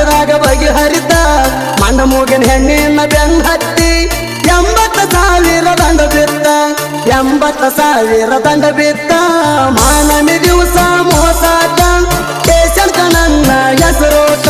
ದಿವಸದಾಗ ಬಗೆಹರಿತ ಮಂಡ ಮೂಗಿನ ಹೆಣ್ಣಿನ ಬೆನ್ನ ಹತ್ತಿ 80,000 ದಂಡ ಬಿತ್ತ 80,000 ದಂಡ ಬಿತ್ತ ಮಾನಮಿ ದಿವಸ ಮೋಸಾಟ ಕೇಶಂಕ ನನ್ನ ಹೆಸರೋಟ